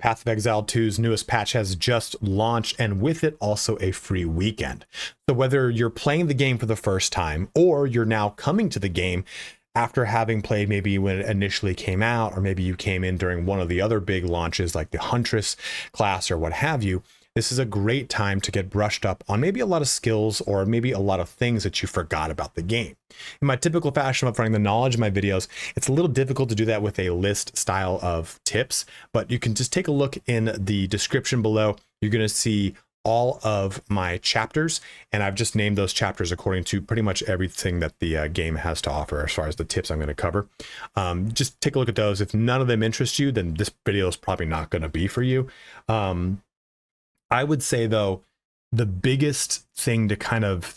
Path of Exile 2's newest patch has just launched, and with it also a free weekend. So whether you're playing the game for the first time or you're now coming to the game after having played maybe when it initially came out, or maybe you came in during one of the other big launches like the Huntress class or what have you, this is a great time to get brushed up on maybe a lot of skills or maybe a lot of things that you forgot about the game. In my typical fashion of running the knowledge in my videos, it's a little difficult to do that with a list style of tips, but you can just take a look in the description below. You're going to see all of my chapters, and I've just named those chapters according to pretty much everything that the game has to offer as far as the tips I'm going to cover. Just take a look at those. If none of them interest you, then this video is probably not going to be for you. I would say though, the biggest thing to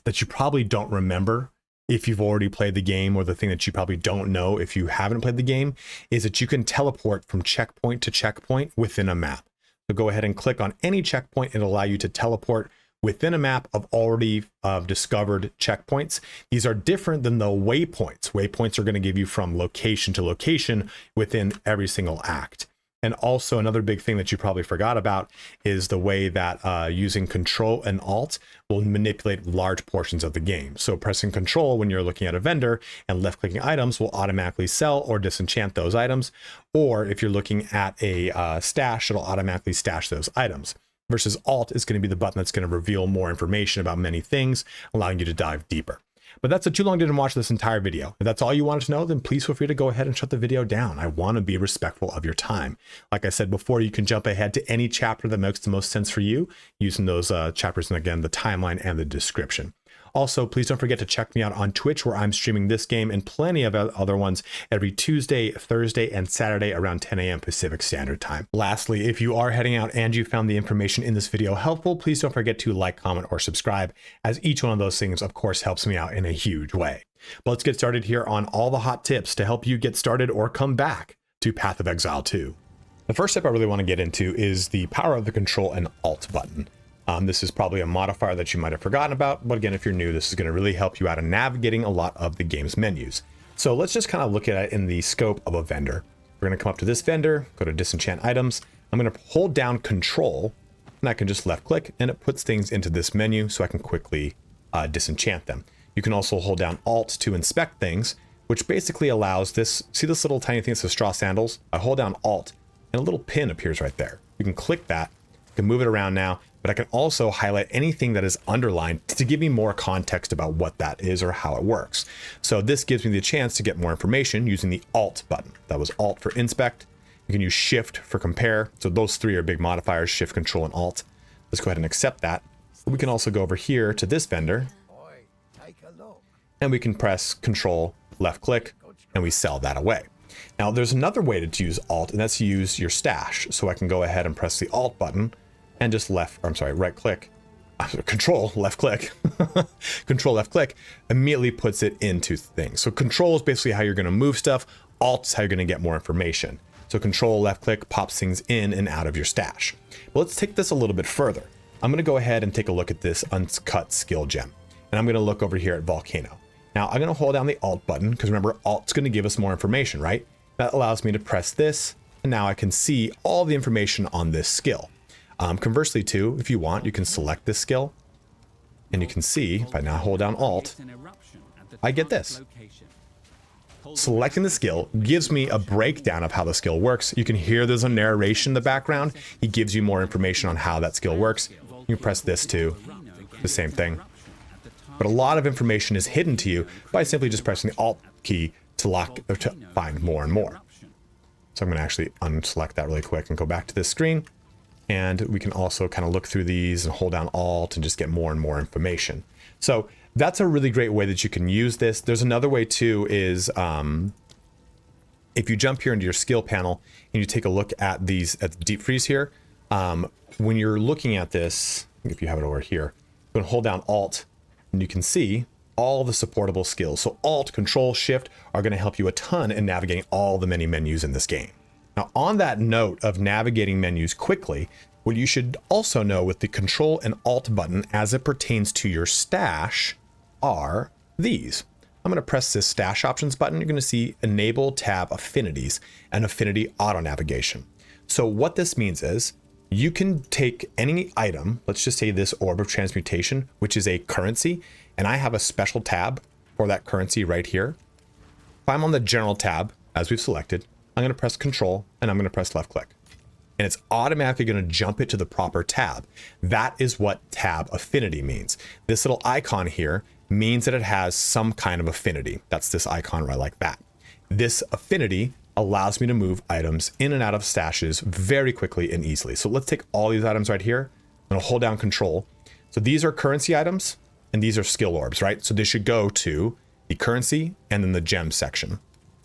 that you probably don't remember if you've already played the game, or the thing that you probably don't know if you haven't played the game, is that you can teleport from checkpoint to checkpoint within a map. So go ahead and click on any checkpoint. It'll allow you to teleport within a map of already discovered checkpoints. These are different than the waypoints. Waypoints are going to give you from location to location within every single act. And also another big thing that you probably forgot about is the way that using Ctrl and Alt will manipulate large portions of the game. So pressing Ctrl when you're looking at a vendor and left clicking items will automatically sell or disenchant those items. Or if you're looking at a stash, it'll automatically stash those items. Versus Alt is going to be the button that's going to reveal more information about many things, allowing you to dive deeper. But that's a too long didn't watch this entire video. If that's all you wanted to know, then please feel free to go ahead and shut the video down. I want to be respectful of your time. Like I said before, you can jump ahead to any chapter that makes the most sense for you using those chapters, and again, the timeline and the description. Also, please don't forget to check me out on Twitch, where I'm streaming this game and plenty of other ones every Tuesday, Thursday, and Saturday around 10 a.m. Pacific Standard Time. Lastly, if you are heading out and you found the information in this video helpful, please don't forget to like, comment, or subscribe, as each one of those things, of course, helps me out in a huge way. But let's get started here on all the hot tips to help you get started or come back to Path of Exile 2. The first step I really want to get into is the power of the Ctrl and Alt button. This is probably a modifier that you might have forgotten about, but again, if you're new, this is going to really help you out in navigating a lot of the game's menus. So let's just kind of look at it in the scope of a vendor. We're going to come up to this vendor, go to disenchant items. I'm going to hold down Control, and I can just left click, and it puts things into this menu so I can quickly disenchant them. You can also hold down Alt to inspect things, which basically allows this, see this little tiny thing that says straw sandals? I hold down Alt, and a little pin appears right there. You can click that, you can move it around now, but I can also highlight anything that is underlined to give me more context about what that is or how it works. So this gives me the chance to get more information using the Alt button. That was Alt for inspect. You can use Shift for compare. So those three are big modifiers, Shift, Control, and Alt. Let's go ahead and accept that. We can also go over here to this vendor, and we can press Control, left click, and we sell that away. Now there's another way to use Alt, and that's to use your stash. So I can go ahead and press the Alt button and just right click, Control, left click, Control, left click, immediately puts it into things. So Control is basically how you're going to move stuff. Alt is how you're going to get more information. So Control, left click pops things in and out of your stash. But let's take this a little bit further. I'm going to go ahead and take a look at this uncut skill gem. And I'm going to look over here at Volcano. Now I'm going to hold down the Alt button, because remember, Alt's going to give us more information, right? That allows me to press this, and now I can see all the information on this skill. Conversely too, if you want, you can select this skill, and you can see, if I now hold down Alt, I get this. Selecting the skill gives me a breakdown of how the skill works. You can hear there's a narration in the background. He gives you more information on how that skill works. You can press this too, the same thing. But a lot of information is hidden to you by simply just pressing the Alt key to find more and more. So I'm going to actually unselect that really quick and go back to this screen. And we can also kind of look through these and hold down Alt and just get more and more information. So that's a really great way that you can use this. There's another way too, is if you jump here into your skill panel and you take a look at these, at the deep freeze here, when you're looking at this, if you have it over here, you can hold down Alt and you can see all the supportable skills. So Alt, Control, Shift are going to help you a ton in navigating all the many menus in this game. Now, on that note of navigating menus quickly, what you should also know with the Control and Alt button as it pertains to your stash are these. I'm going to press this Stash Options button. You're going to see Enable Tab Affinities and Affinity Auto Navigation. So what this means is you can take any item, let's just say this orb of transmutation, which is a currency, and I have a special tab for that currency right here. If I'm on the general tab, as we've selected, I'm going to press Control and I'm going to press left click. And it's automatically going to jump it to the proper tab. That is what tab affinity means. This little icon here means that it has some kind of affinity. That's this icon right like that. This affinity allows me to move items in and out of stashes very quickly and easily. So let's take all these items right here. I'm going to hold down Control. So these are currency items and these are skill orbs, right? So they should go to the currency and then the gem section.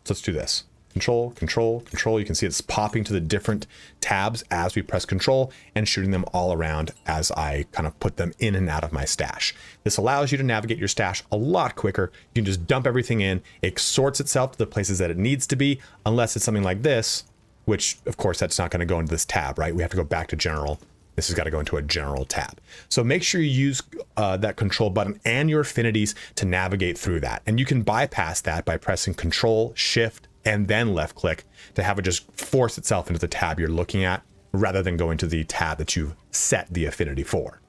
So let's do this. Control, Control, Control. You can see it's popping to the different tabs as we press Control and shooting them all around as I kind of put them in and out of my stash. This allows you to navigate your stash a lot quicker. You can just dump everything in. It sorts itself to the places that it needs to be, unless it's something like this, which of course that's not going to go into this tab, right? We have to go back to general. This has got to go into a general tab. So make sure you use that control button and your affinities to navigate through that. And you can bypass that by pressing Control, Shift, and then left click to have it just force itself into the tab you're looking at rather than going to the tab that you've set the affinity for.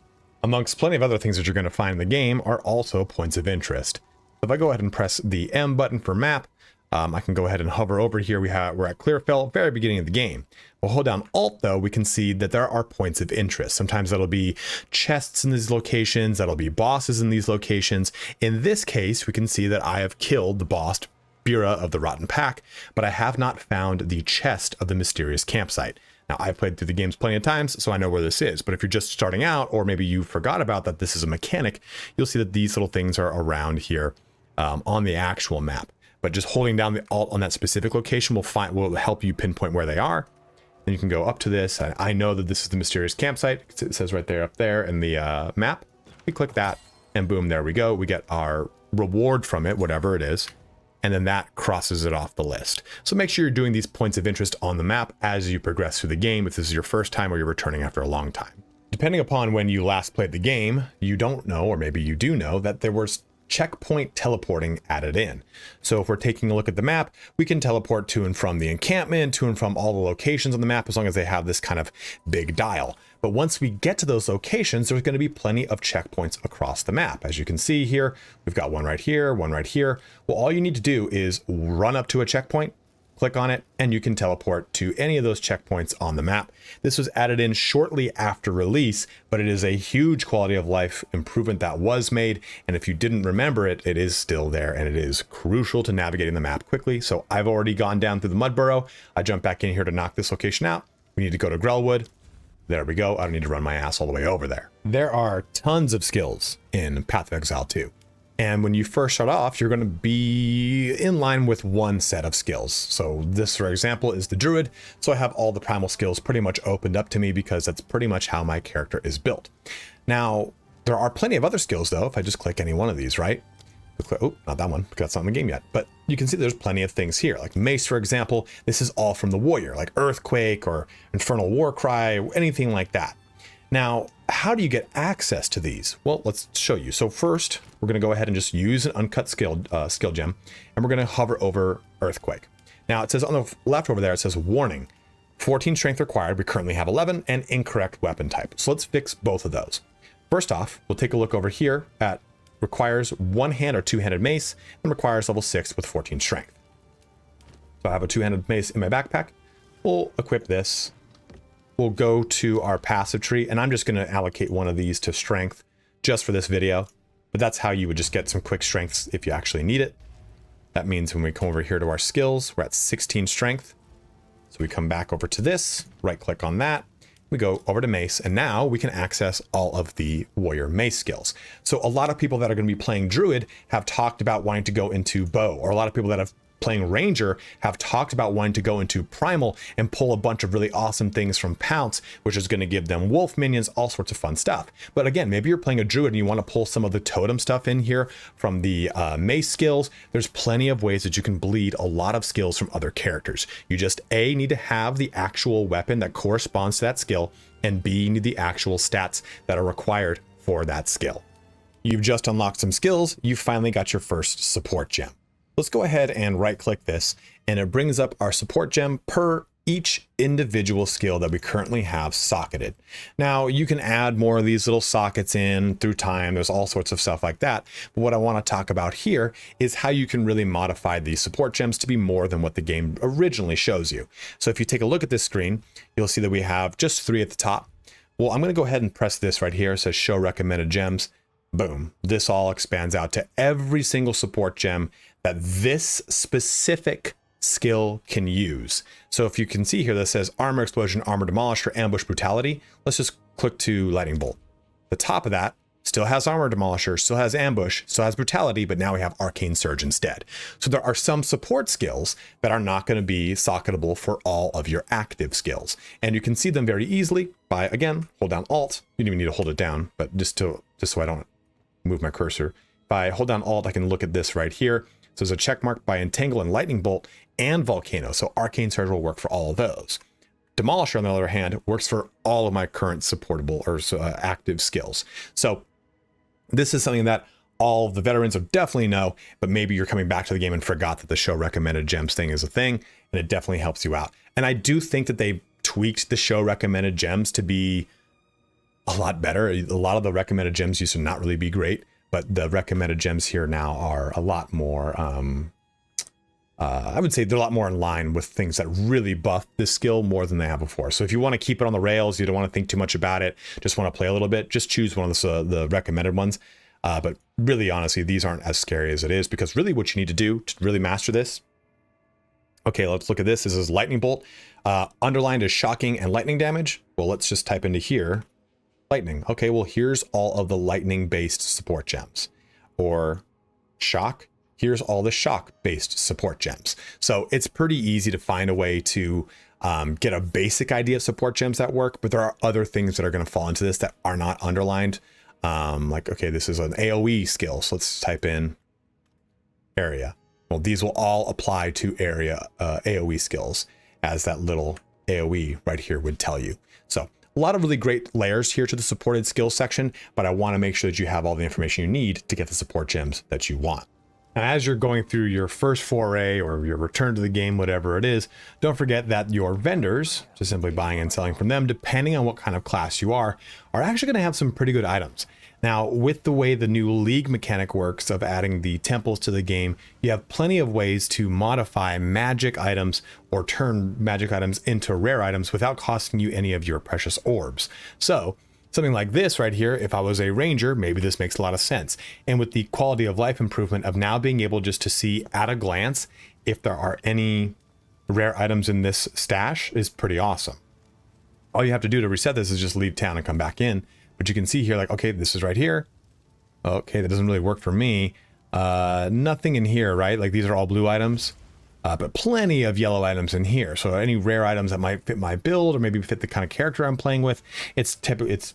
Amongst plenty of other things that you're going to find in the game are also points of interest. If I go ahead and press the M button for map, I can go ahead and hover over here. We're at Clearfill, very beginning of the game. We'll hold down Alt though, we can see that there are points of interest. Sometimes that'll be chests in these locations, that'll be bosses in these locations. In this case, we can see that I have killed the boss Bira of the Rotten Pack, but I have not found the chest of the mysterious campsite. Now, I've played through the games plenty of times, so I know where this is, but if you're just starting out, or maybe you forgot about that this is a mechanic, you'll see that these little things are around here on the actual map. But just holding down the Alt on that specific location will help you pinpoint where they are. Then you can go up to this. I know that this is the mysterious campsite. It says right there up there in the map. We click that, and boom, there we go. We get our reward from it, whatever it is. And then that crosses it off the list. So make sure you're doing these points of interest on the map as you progress through the game, if this is your first time or you're returning after a long time. Depending upon when you last played the game, you don't know, or maybe you do know, that there was checkpoint teleporting added in. So if we're taking a look at the map, we can teleport to and from the encampment, to and from all the locations on the map, as long as they have this kind of big dial. But once we get to those locations, there's going to be plenty of checkpoints across the map. As you can see here, we've got one right here, one right here. Well, all you need to do is run up to a checkpoint, click on it, and you can teleport to any of those checkpoints on the map. This was added in shortly after release, but it is a huge quality of life improvement that was made. And if you didn't remember it, it is still there, and it is crucial to navigating the map quickly. So I've already gone down through the mud burrow. I jump back in here to knock this location out. We need to go to Grellwood. There we go. I don't need to run my ass all the way over there. There are tons of skills in Path of Exile 2. And when you first start off, you're going to be in line with one set of skills. So this, for example, is the Druid. So I have all the primal skills pretty much opened up to me because that's pretty much how my character is built. Now, there are plenty of other skills, though, if I just click any one of these, right? Oh, not that one, because that's not in the game yet. But you can see there's plenty of things here. Like Mace, for example, this is all from the Warrior, like Earthquake or Infernal Warcry, anything like that. Now, how do you get access to these? Well, let's show you. So first, we're going to go ahead and just use an uncut skill gem, and we're going to hover over Earthquake. Now, it says on the left over there, it says warning, 14 strength required. We currently have 11, and incorrect weapon type. So let's fix both of those. First off, we'll take a look over here at requires one-hand or two-handed mace, and requires level 6 with 14 strength. So I have a two-handed mace in my backpack. We'll equip this. We'll go to our passive tree, and I'm just going to allocate one of these to strength just for this video. But that's how you would just get some quick strengths if you actually need it. That means when we come over here to our skills, we're at 16 strength. So we come back over to this, right-click on that. We go over to Mace, and now we can access all of the Warrior Mace skills. So a lot of people that are going to be playing Druid have talked about wanting to go into Bow, or a lot of people that have playing Ranger have talked about wanting to go into Primal and pull a bunch of really awesome things from Pounce, which is going to give them wolf minions, all sorts of fun stuff. But again, maybe you're playing a Druid and you want to pull some of the totem stuff in here from the Mace skills. There's plenty of ways that you can bleed a lot of skills from other characters. You just A, need to have the actual weapon that corresponds to that skill, and B, you need the actual stats that are required for that skill. You've just unlocked some skills. You finally got your first support gem. Let's go ahead and right click this, and it brings up our support gem per each individual skill that we currently have socketed. Now, you can add more of these little sockets in through time. There's all sorts of stuff like that. But what I want to talk about here is how you can really modify these support gems to be more than what the game originally shows you. So if you take a look at this screen, you'll see that we have just 3 at the top. Well, I'm going to go ahead and press this right here. It says show recommended gems. Boom. This all expands out to every single support gem that this specific skill can use. So if you can see here that says armor explosion, armor demolish, or ambush brutality, let's just click to lightning bolt. The top of that still has armor demolisher, still has ambush, still has brutality, but now we have arcane surge instead. So there are some support skills that are not going to be socketable for all of your active skills. And you can see them very easily by, again, hold down Alt. You don't even need to hold it down, but just so I don't move my cursor. If I hold down Alt, I can look at this right here. So there's a check mark by Entangle and Lightning Bolt and Volcano. So Arcane Surge will work for all of those. Demolisher, on the other hand, works for all of my current supportable or active skills. So this is something that all of the veterans will definitely know, but maybe you're coming back to the game and forgot that the show recommended gems thing is a thing, and it definitely helps you out. And I do think that they tweaked the show recommended gems to be a lot better. A lot of the recommended gems used to not really be great, but the recommended gems here now are a lot more, I would say they're a lot more in line with things that really buff this skill more than they have before. So if you want to keep it on the rails, you don't want to think too much about it, just want to play a little bit, just choose one of the recommended ones. But really, honestly, these aren't as scary as it is, because really what you need to do to really master this. Okay, let's look at this. This is lightning bolt. Underlined is shocking and lightning damage. Well, let's just type into here. Lightning. Okay, well, here's all of the lightning based support gems. Or shock. Here's all the shock based support gems. So it's pretty easy to find a way to get a basic idea of support gems that work, but there are other things that are going to fall into this that are not underlined. Like, okay, this is an AoE skill. So let's type in area. Well, these will all apply to area AoE skills, as that little AoE right here would tell you. So a lot of really great layers here to the supported skills section, but I want to make sure that you have all the information you need to get the support gems that you want. Now, as you're going through your first foray or your return to the game, whatever it is, don't forget that your vendors, just simply buying and selling from them, depending on what kind of class you are actually going to have some pretty good items. Now, with the way the new league mechanic works of adding the temples to the game, you have plenty of ways to modify magic items or turn magic items into rare items without costing you any of your precious orbs. So something like this right here, if I was a ranger, maybe this makes a lot of sense. And with the quality of life improvement of now being able just to see at a glance if there are any rare items in this stash is pretty awesome. All you have to do to reset this is just leave town and come back in. But you can see here, like, okay, this is right here. Okay, that doesn't really work for me. Nothing in here, right? Like, these are all blue items, but plenty of yellow items in here. So any rare items that might fit my build or maybe fit the kind of character I'm playing with, it's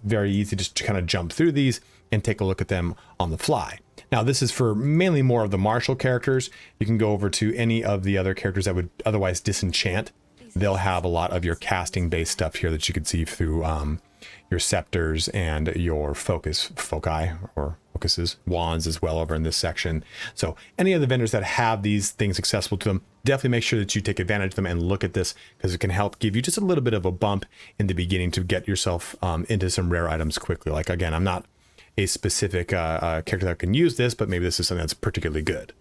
very easy just to kind of jump through these and take a look at them on the fly. Now, this is for mainly more of the martial characters. You can go over to any of the other characters that would otherwise disenchant. They'll have a lot of your casting based stuff here that you can see through your scepters and your focuses, wands as well over in this section. So any of the vendors that have these things accessible to them, definitely make sure that you take advantage of them and look at this, because it can help give you just a little bit of a bump in the beginning to get yourself into some rare items quickly. Like, again, I'm not a specific character that can use this, but maybe this is something that's particularly good.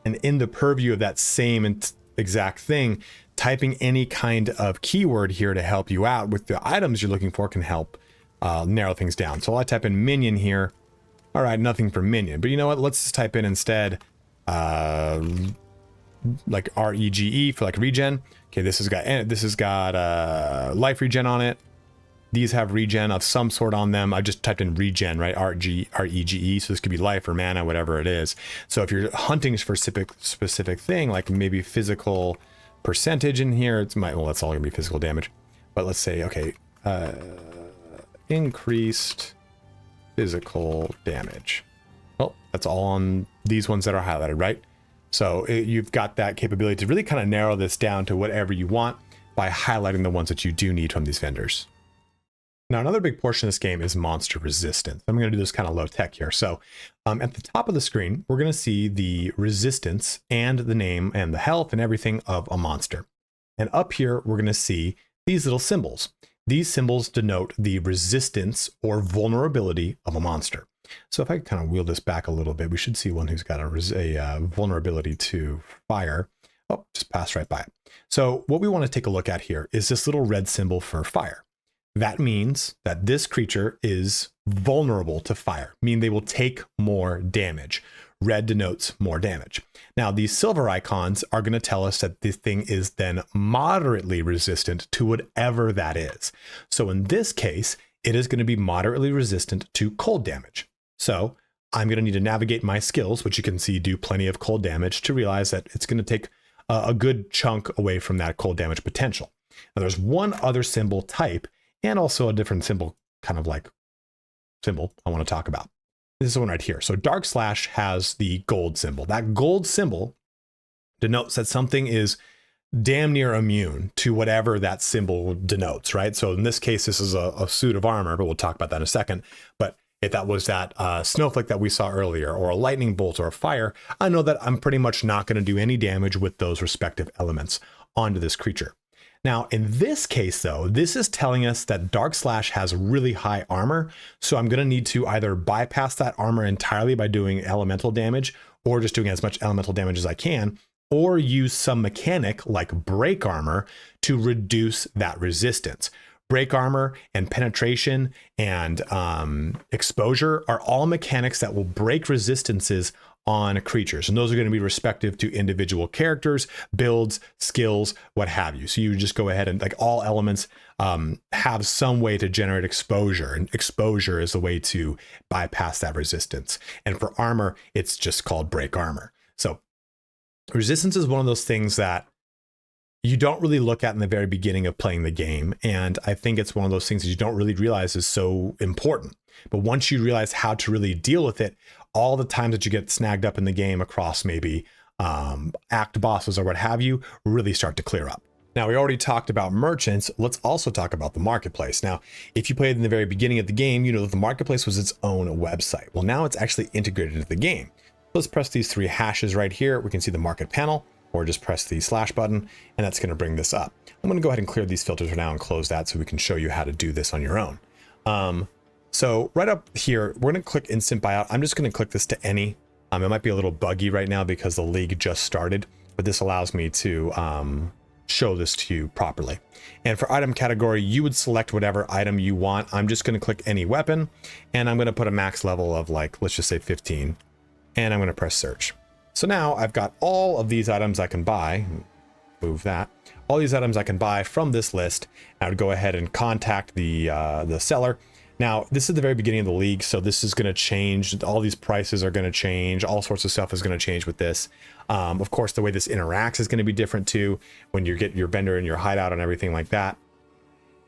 And in the purview of that same exact thing, typing any kind of keyword here to help you out with the items you're looking for can help narrow things down. So I type in minion here. All right, nothing for minion, but you know what? Let's just type in instead like REGE for like regen. Okay, this has got life regen on it. These have regen of some sort on them. I just typed in regen, right? REGE. So this could be life or mana, whatever it is. So if you're hunting for specific thing, like maybe physical percentage in here, well, that's all gonna be physical damage. But let's say, okay, increased physical damage. Well, that's all on these ones that are highlighted, right? So you've got that capability to really kind of narrow this down to whatever you want by highlighting the ones that you do need from these vendors. Now, another big portion of this game is monster resistance. I'm going to do this kind of low tech here. So at the top of the screen, we're going to see the resistance and the name and the health and everything of a monster. And up here, we're going to see these little symbols. These symbols denote the resistance or vulnerability of a monster. So if I kind of wheel this back a little bit, we should see one who's got a vulnerability to fire. Oh, just passed right by it. So what we want to take a look at here is this little red symbol for fire. That means that this creature is vulnerable to fire, meaning they will take more damage. Red denotes more damage. Now, these silver icons are going to tell us that this thing is then moderately resistant to whatever that is. So in this case, it is going to be moderately resistant to cold damage. So I'm going to need to navigate my skills, which you can see do plenty of cold damage, to realize that it's going to take a good chunk away from that cold damage potential. Now, there's one other symbol type and also a different symbol, kind of like symbol I want to talk about. This is one right here. So Dark Slash has the gold symbol. That gold symbol denotes that something is damn near immune to whatever that symbol denotes, right? So in this case, this is a suit of armor, but we'll talk about that in a second. But if that was that snowflake that we saw earlier, or a lightning bolt or a fire, I know that I'm pretty much not going to do any damage with those respective elements onto this creature. Now, in this case, though, this is telling us that Dark Slash has really high armor. So I'm going to need to either bypass that armor entirely by doing elemental damage, or just doing as much elemental damage as I can, or use some mechanic like break armor to reduce that resistance. Break armor and penetration and exposure are all mechanics that will break resistances on creatures. And those are going to be respective to individual characters, builds, skills, what have you. So you just go ahead and, like, all elements have some way to generate exposure, and exposure is a way to bypass that resistance. And for armor, it's just called break armor. So resistance is one of those things that you don't really look at in the very beginning of playing the game. And I think it's one of those things that you don't really realize is so important. But once you realize how to really deal with it, all the times that you get snagged up in the game across maybe act bosses or what have you, really start to clear up. Now, we already talked about merchants. Let's also talk about the marketplace. Now, if you played in the very beginning of the game, you know that the marketplace was its own website. Well, now it's actually integrated into the game. Let's press these three hashes right here. We can see the market panel, or just press the slash button, and that's going to bring this up. I'm going to go ahead and clear these filters for now and close that so we can show you how to do this on your own. So right up here, we're going to click instant buyout. I'm just going to click this to any. It might be a little buggy right now because the league just started, but this allows me to show this to you properly. And for item category, you would select whatever item you want. I'm just going to click any weapon, and I'm going to put a max level of, like, let's just say 15, and I'm going to press search. So now I've got all of these items I can buy. Move that. All these items I can buy from this list. I would go ahead and contact the seller. Now, this is the very beginning of the league, so this is going to change. All these prices are going to change. All sorts of stuff is going to change with this. Of course, the way this interacts is going to be different too when you get your vendor and your hideout and everything like that.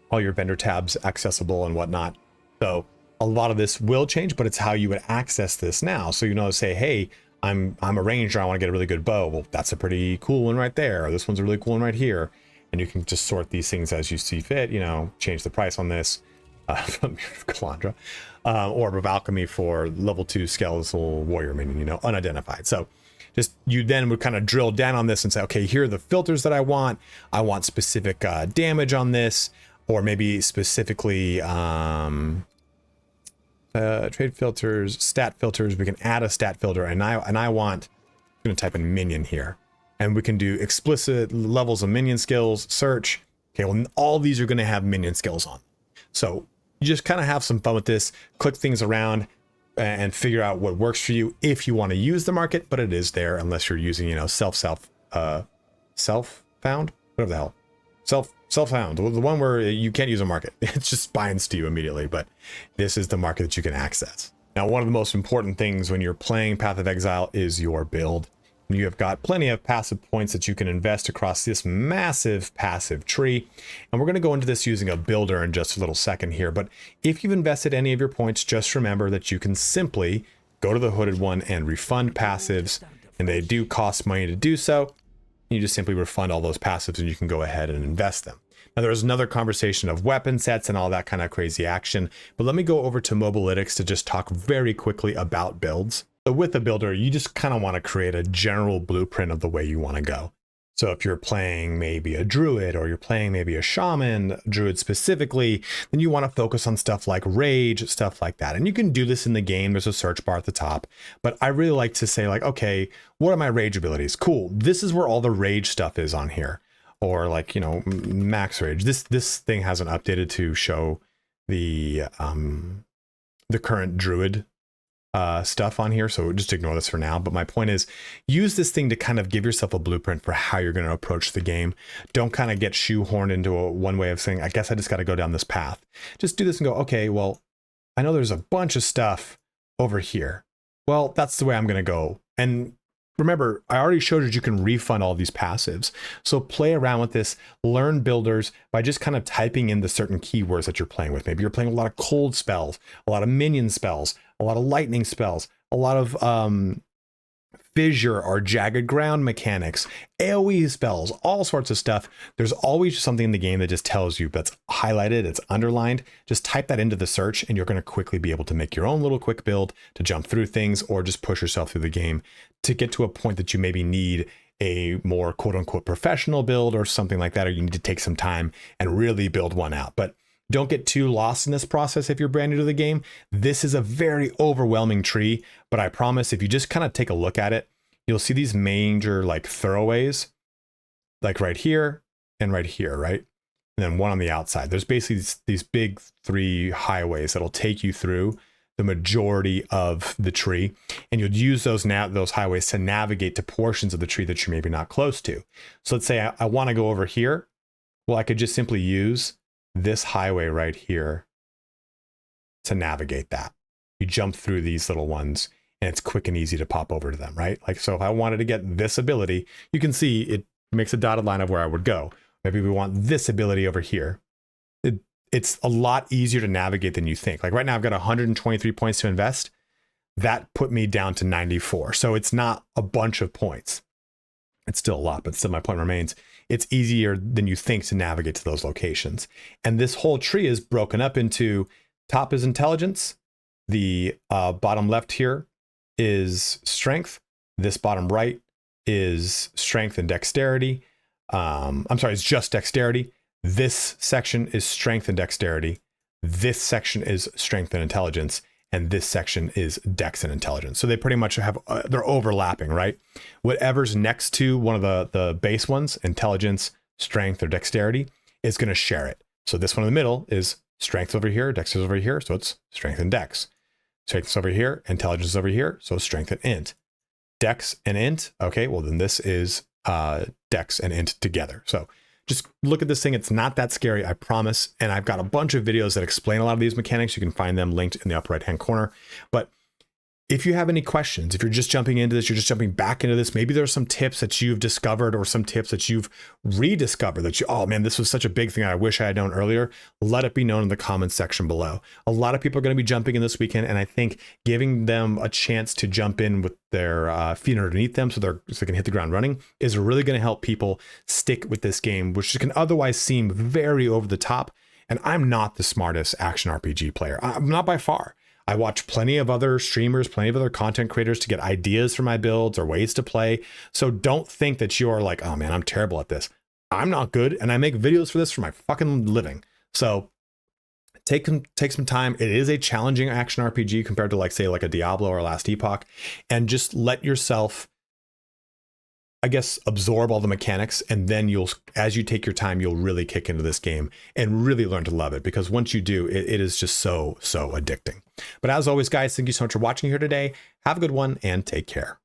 All your vendor tabs accessible and whatnot. So a lot of this will change, but it's how you would access this now. So you know, say, hey, I'm a ranger, I want to get a really good bow. Well, that's a pretty cool one right there. Or this one's a really cool one right here. And you can just sort these things as you see fit, you know, change the price on this. Calandra, Orb of Alchemy for level 2 skeletal warrior minion, you know, unidentified. So just you then would kind of drill down on this and say, okay, here are the filters that I want. I want specific damage on this, or maybe specifically trade filters, stat filters. We can add a stat filter, and I want, I'm going to type in minion here, and we can do explicit levels of minion skills, search. Okay, well, all these are going to have minion skills on. So you just kind of have some fun with this, click things around and figure out what works for you if you want to use the market, but it is there unless you're using, you know, self-found, whatever the hell, self-found, the one where you can't use a market. It just binds to you immediately, but this is the market that you can access. Now, one of the most important things when you're playing Path of Exile is your build. You have got plenty of passive points that you can invest across this massive passive tree. And we're going to go into this using a builder in just a little second here. But if you've invested any of your points, just remember that you can simply go to the hooded one and refund passives. And they do cost money to do so. You just simply refund all those passives and you can go ahead and invest them. Now, there's another conversation of weapon sets and all that kind of crazy action. But let me go over to Mobalytics to just talk very quickly about builds. So with a builder, you just kind of want to create a general blueprint of the way you want to go. So if you're playing maybe a Druid or you're playing maybe a Shaman, Druid specifically, then you want to focus on stuff like Rage, stuff like that. And you can do this in the game. There's a search bar at the top. But I really like to say like, okay, what are my Rage abilities? Cool. This is where all the Rage stuff is on here. Or like, you know, max Rage. This thing hasn't updated to show the current Druid stuff on here, so just ignore this for now. But my point is, use this thing to kind of give yourself a blueprint for how you're going to approach the game. Don't kind of get shoehorned into one way of saying, I guess I just got to go down this path. Just do this and go, okay, well, I know there's a bunch of stuff over here. Well, that's the way I'm going to go. And remember, I already showed you can refund all these passives. So play around with this, learn builders by just kind of typing in the certain keywords that you're playing with. Maybe you're playing a lot of cold spells, a lot of minion spells, a lot of lightning spells, a lot of fissure or jagged ground mechanics, AoE spells, all sorts of stuff. There's always something in the game that just tells you that's highlighted, it's underlined. Just type that into the search and you're going to quickly be able to make your own little quick build to jump through things or just push yourself through the game to get to a point that you maybe need a more quote unquote professional build or something like that, or you need to take some time and really build one out. But don't get too lost in this process if you're brand new to the game. This is a very overwhelming tree, but I promise if you just kind of take a look at it, you'll see these major like throwaways, like right here and right here, right? And then one on the outside. There's basically these big 3 highways that'll take you through the majority of the tree, and you'll use those highways to navigate to portions of the tree that you're maybe not close to. So let's say I want to go over here. Well, I could just simply use this highway right here to navigate that. You jump through these little ones and it's quick and easy to pop over to them, right? Like, so if I wanted to get this ability, you can see it makes a dotted line of where I would go. Maybe we want this ability over here. It's a lot easier to navigate than you think. Like right now I've got 123 points to invest. That put me down to 94. So it's not a bunch of points. It's still a lot, but still my point remains. It's easier than you think to navigate to those locations. And this whole tree is broken up into top is intelligence. The bottom left here is strength. This bottom right is strength and dexterity. I'm sorry, it's just dexterity. This section is strength and dexterity. This section is strength and intelligence. And this section is dex and intelligence. So they pretty much have, they're overlapping, right? Whatever's next to one of the base ones, intelligence, strength, or dexterity, is going to share it. So this one in the middle is strength over here, dex is over here, so it's strength and dex. Strength is over here, intelligence is over here, so strength and int. Dex and int, okay, well then this is dex and int together. So just look at this thing. It's not that scary, I promise. And I've got a bunch of videos that explain a lot of these mechanics. You can find them linked in the upper right-hand corner. But if you have any questions, if you're just jumping into this, you're just jumping back into this, maybe there's some tips that you've discovered or some tips that you've rediscovered that you, oh man, this was such a big thing I wish I had known earlier. Let it be known in the comments section below. A lot of people are going to be jumping in this weekend, and I think giving them a chance to jump in with their feet underneath them so they can hit the ground running is really going to help people stick with this game, which can otherwise seem very over the top. And I'm not the smartest action RPG player. I'm not by far. I watch plenty of other streamers, plenty of other content creators to get ideas for my builds or ways to play. So don't think that you're like, oh man, I'm terrible at this. I'm not good, and I make videos for this for my fucking living. So take some time. It is a challenging action RPG compared to like, say, like a Diablo or Last Epoch, and just let yourself, I guess, absorb all the mechanics, and then as you take your time, you'll really kick into this game and really learn to love it, because once you do, it is just so addicting. But as always, guys, thank you so much for watching here today. Have a good one and take care.